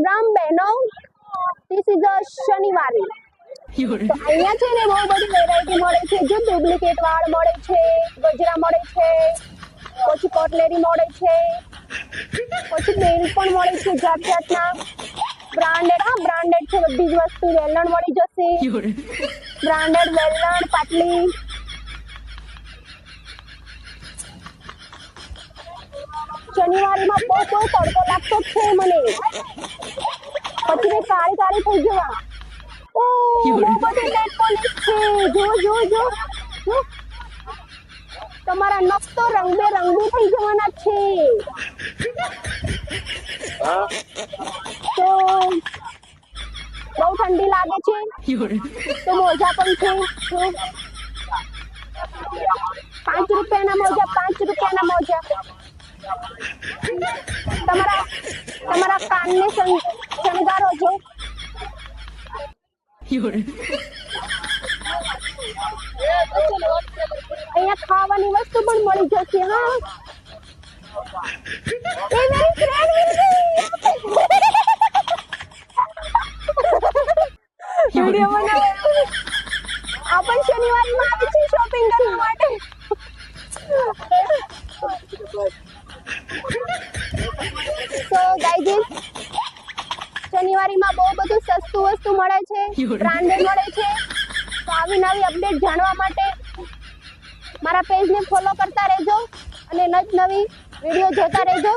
રામ બહેનો, this is a શનિવારી. તો અહીંયા છે ને બહુ બધી વેરાયટી મળે છે. જો ડુપ્લિકેટ વાળ મળે છે, ગજરા મળે છે, પછી કટલેરી મળે છે, પછી બેલ પણ મળે છે જાત જાતના. બ્રાન્ડેડ, હા બ્રાન્ડેડ છે બધી જ વસ્તુ. વેલણ મળી જશે, બ્રાન્ડેડ વેલણ, પાટલી. શનિવારીમાં બહુ તડકો લાગતો જ છે મને, પછી મેં કાળી કાળી થઈ જવા. ઓ બહુ બધી નેટ પોલિશ છે. જો જો જો જો, તમારા નખ તો રંગબેરંગી થઈ જવાના છે. તો બહુ ઠંડી લાગે છે તો મોજા પણ છે. જો 5 રૂપિયાના મોજા, 5 રૂપિયાના મોજા. તમારા કાનને શણગારો છો. અહીંયા ખાવાની વસ્તુ પણ મળી જશે. હા એ મેરી ફ્રેન્ડ વિડિયો બનાવે. આપણે શનિવારમાં આવી છે શોપિંગ કરવા માટે. તો ગાઈઝ, શનિવારીમાં બહુ બધું સસ્તું વસ્તુ મળે છે, બ્રાન્ડેડ મળે છે. તો આવી નવી અપડેટ જાણવા માટે મારા પેજને ફોલો કરતા રહેજો અને નવી વિડીયો જોતા રહેજો.